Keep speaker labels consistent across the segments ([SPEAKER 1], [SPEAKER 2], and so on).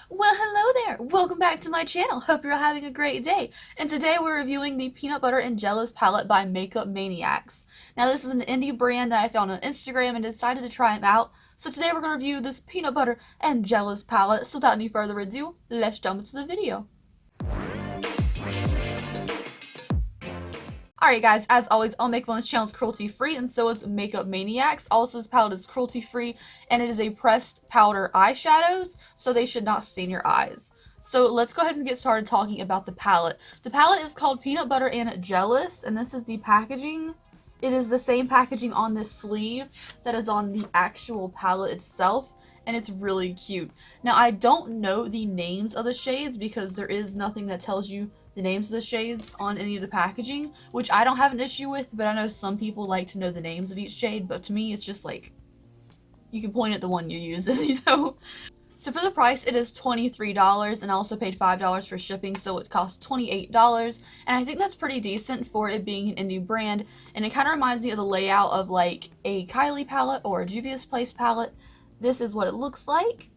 [SPEAKER 1] Well, hello there! Welcome back to my channel. Hope you're all having a great day. And today we're reviewing the Peanut Butter and Jealous palette by Makeup Maniacs. Now, this is an indie brand that I found on Instagram and decided to try them out. So today we're going to review this Peanut Butter and Jealous palette. So without any further ado, let's jump into the video. Alright guys, as always, all makeup on this channel is cruelty-free, and so is Makeup Maniacs. Also, this palette is cruelty-free, and it is a pressed powder eyeshadows, so they should not stain your eyes. So let's go ahead and get started talking about the palette. The palette is called Peanut Butter and Jealous, and this is the packaging. It is the same packaging on this sleeve that is on the actual palette itself, and it's really cute. Now, I don't know the names of the shades because there is nothing that tells you the names of the shades on any of the packaging, which I don't have an issue with, but I know some people like to know the names of each shade, but to me it's just like, you can point at the one you're using, you know? So for the price, it is $23, and I also paid $5 for shipping, so it costs $28, and I think that's pretty decent for it being an indie brand, and it kind of reminds me of the layout of like a Kylie palette or a Juvia's Place palette. This is what it looks like.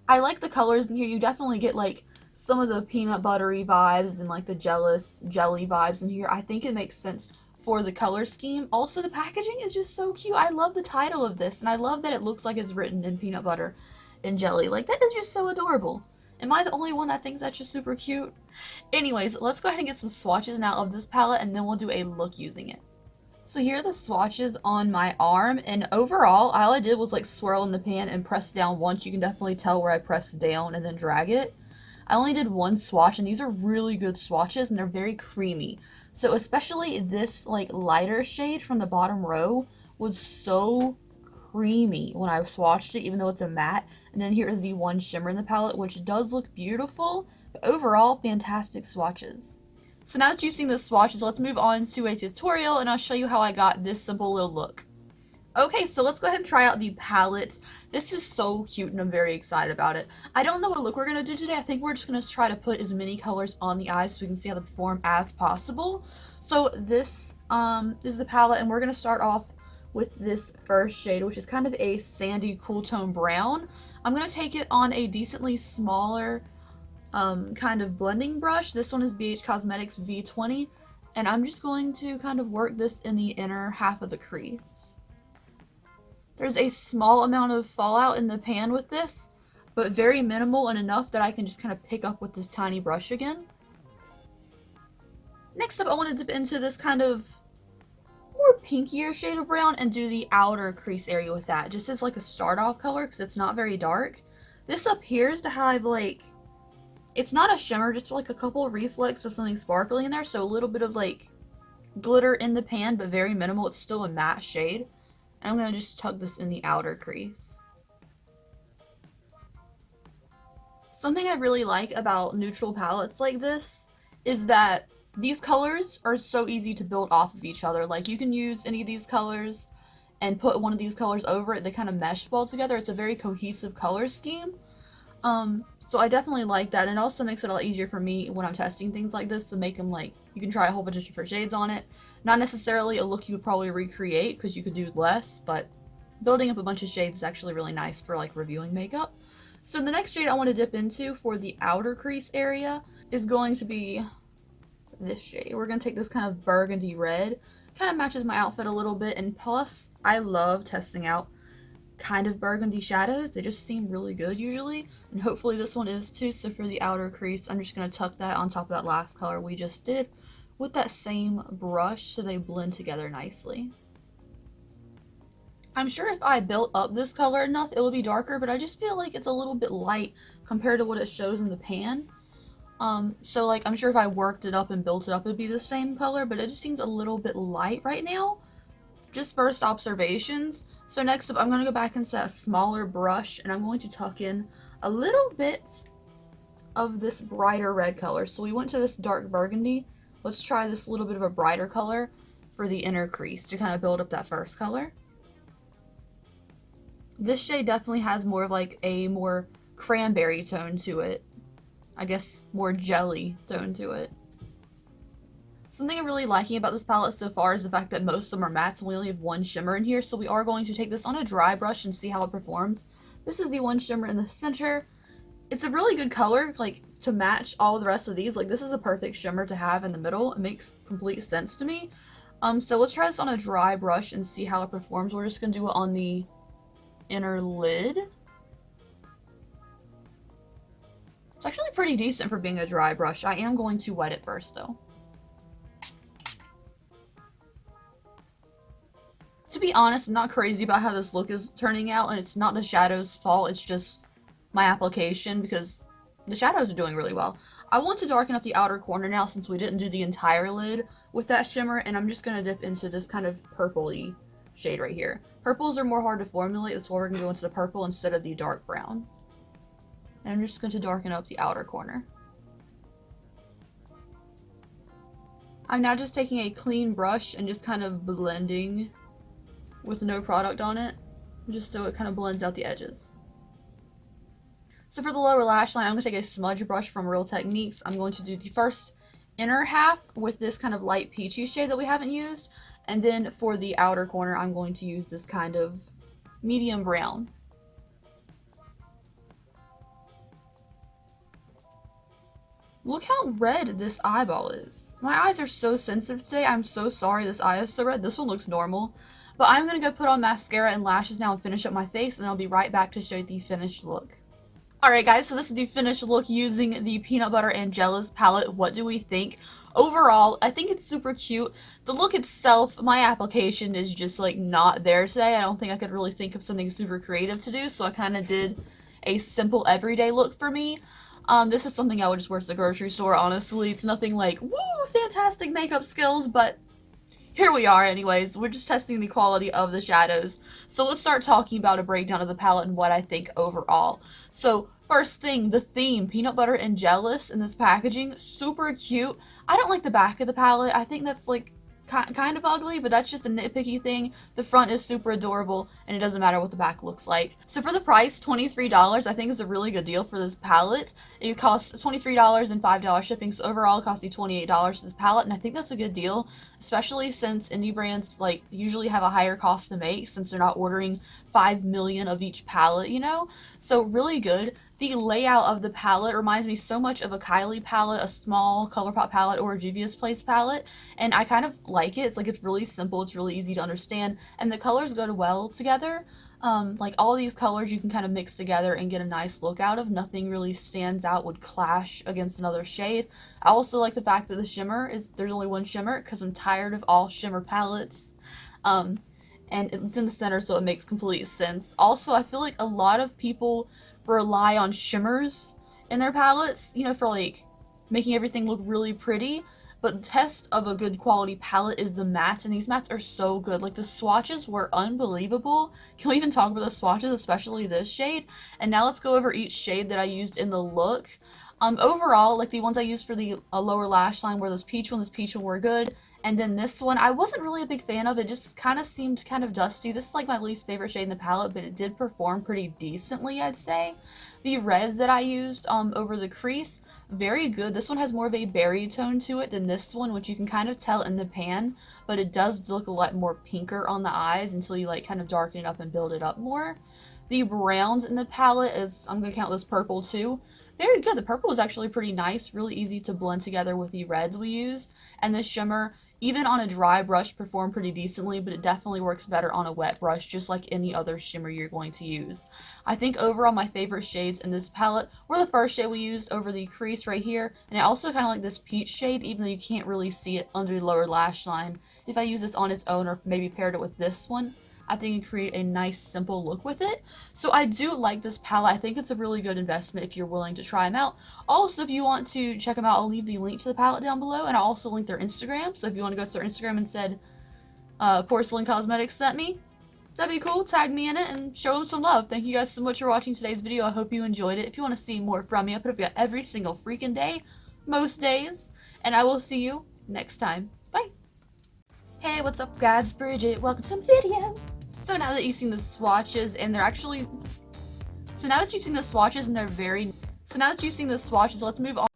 [SPEAKER 1] I like the colors in here. You definitely get like some of the peanut buttery vibes and like the jealous jelly vibes in here. I think it makes sense for the color scheme. Also, the packaging is just so cute. I love the title of this, and I love that it looks like it's written in peanut butter and jelly. Like, that is just so adorable. Am I the only one that thinks that's just super cute? Anyways, let's go ahead and get some swatches now of this palette, and then we'll do a look using it. So here are the swatches on my arm, and overall, all I did was like swirl in the pan and press down once. You can definitely tell where I pressed down and then drag it. I only did one swatch, and these are really good swatches, and they're very creamy. So especially this like lighter shade from the bottom row was so creamy when I swatched it, even though it's a matte. And then here is the one shimmer in the palette, which does look beautiful, but overall, fantastic swatches. So now that you've seen the swatches, let's move on to a tutorial, and I'll show you how I got this simple little look. Okay, so let's go ahead and try out the palette. This is so cute, and I'm very excited about it. I don't know what look we're going to do today. I think we're just going to try to put as many colors on the eyes so we can see how they perform as possible. So this is the palette, and we're going to start off with this first shade, which is kind of a sandy, cool tone brown. I'm going to take it on a decently smaller kind of blending brush. This one is BH Cosmetics V20, and I'm just going to kind of work this in the inner half of the crease. There's a small amount of fallout in the pan with this, but very minimal and enough that I can just kind of pick up with this tiny brush again. Next up, I want to dip into this kind of more pinkier shade of brown and do the outer crease area with that, just as like a start off color because it's not very dark. This appears to have like, it's not a shimmer, just like a couple of reflects of something sparkly in there, so a little bit of like glitter in the pan, but very minimal. It's still a matte shade. And I'm going to just tuck this in the outer crease. Something I really like about neutral palettes like this is that these colors are so easy to build off of each other. Like, you can use any of these colors and put one of these colors over it. They kind of mesh well together. It's a very cohesive color scheme. So I definitely like that. And it also makes it a lot easier for me when I'm testing things like this to make them like, you can try a whole bunch of different shades on it. Not necessarily a look you would probably recreate because you could do less, but building up a bunch of shades is actually really nice for like reviewing makeup. So the next shade I want to dip into for the outer crease area is going to be this shade. We're going to take this kind of burgundy red. Kind of matches my outfit a little bit, and plus I love testing out kind of burgundy shadows. They just seem really good usually, and hopefully this one is too. So for the outer crease, I'm just going to tuck that on top of that last color we just did with that same brush so they blend together nicely. I'm sure if I built up this color enough it would be darker, but I just feel like it's a little bit light compared to what it shows in the pan. So like, I'm sure if I worked it up and built it up it'd be the same color, but it just seems a little bit light right now. Just first observations. So next up, I'm going to go back into a smaller brush, and I'm going to tuck in a little bit of this brighter red color. So we went to this dark burgundy. Let's try this little bit of a brighter color for the inner crease to kind of build up that first color. This shade definitely has more of like a more cranberry tone to it. I guess more jelly tone to it. Something I'm really liking about this palette so far is the fact that most of them are mattes and we only have one shimmer in here, so we are going to take this on a dry brush and see how it performs. This is the one shimmer in the center. It's a really good color, like, to match all the rest of these. Like, this is a perfect shimmer to have in the middle. It makes complete sense to me. So let's try this on a dry brush and see how it performs. We're just gonna do it on the inner lid. It's actually pretty decent for being a dry brush. I am going to wet it first, though. To be honest, I'm not crazy about how this look is turning out, and it's not the shadow's fault, it's just my application, because the shadows are doing really well. I want to darken up the outer corner now since we didn't do the entire lid with that shimmer, and I'm just going to dip into this kind of purpley shade right here. Purples are more hard to formulate, that's why we're going to go into the purple instead of the dark brown. And I'm just going to darken up the outer corner. I'm now just taking a clean brush and just kind of blending with no product on it, just so it kind of blends out the edges. So for the lower lash line, I'm going to take a smudge brush from Real Techniques. I'm going to do the first inner half with this kind of light peachy shade that we haven't used, and then for the outer corner, I'm going to use this kind of medium brown. Look how red this eyeball is. My eyes are so sensitive today. I'm so sorry this eye is so red. This one looks normal. But I'm going to go put on mascara and lashes now and finish up my face, and I'll be right back to show you the finished look. Alright guys, so this is the finished look using the Peanut Butter and Jealous palette. What do we think? Overall, I think it's super cute. The look itself, my application is just like not there today. I don't think I could really think of something super creative to do, so I kind of did a simple everyday look for me. This is something I would just wear to the grocery store, honestly. It's nothing like, woo, fantastic makeup skills, but here we are anyways. We're just testing the quality of the shadows. So let's start talking about a breakdown of the palette and what I think overall. So first thing, the theme, Peanut Butter and Jealous in this packaging, super cute. I don't like the back of the palette. I think that's like kind of ugly, but that's just a nitpicky thing. The front is super adorable, and it doesn't matter what the back looks like. So for the price, $23, I think is a really good deal for this palette. It costs $23 and $5 shipping, so overall it cost me $28 for this palette, and I think that's a good deal, especially since indie brands like usually have a higher cost to make since they're not ordering 5 million of each palette, you know? So really good. The layout of the palette reminds me so much of a Kylie palette, a small ColourPop palette, or a Juvia's Place palette, and I kind of like it. It's like it's really simple, it's really easy to understand, and the colors go well together. Like all these colors you can kind of mix together and get a nice look out of. Nothing really stands out, would clash against another shade. I also like the fact that the shimmer is, there's only one shimmer because I'm tired of all shimmer palettes. And it's in the center, so it makes complete sense. Also, I feel like a lot of people rely on shimmers in their palettes, you know, for like making everything look really pretty. But the test of a good quality palette is the mattes, and these mattes are so good. Like the swatches were unbelievable. Can we even talk about the swatches, especially this shade? And now let's go over each shade that I used in the look. Overall, like the ones I used for the lower lash line were this peach one were good. And then this one, I wasn't really a big fan of. It just kind of seemed kind of dusty. This is like my least favorite shade in the palette, but it did perform pretty decently, I'd say. The reds that I used over the crease, very good. This one has more of a berry tone to it than this one, which you can kind of tell in the pan, but it does look a lot more pinker on the eyes until you like kind of darken it up and build it up more. The browns in the palette is, I'm going to count this purple too. Very good. The purple is actually pretty nice, really easy to blend together with the reds we used. And the shimmer, even on a dry brush, performed pretty decently, but it definitely works better on a wet brush, just like any other shimmer you're going to use. I think overall my favorite shades in this palette were the first shade we used over the crease right here, and I also kind of like this peach shade, even though you can't really see it under the lower lash line. If I use this on its own or maybe paired it with this one, I think you can create a nice simple look with it. So I do like this palette. I think it's a really good investment if you're willing to try them out. Also, if you want to check them out, I'll leave the link to the palette down below, and I'll also link their Instagram. So if you want to go to their Instagram and said Porcelain Cosmetics sent me, that'd be cool. Tag me in it and show them some love. Thank you guys so much for watching today's video. I hope you enjoyed it. If you want to see more from me, I put up every single freaking day, most days, and I will see you next time. Bye. Hey, what's up guys? Bridget. Welcome to the video. So now that you've seen the swatches and they're actually, let's move on.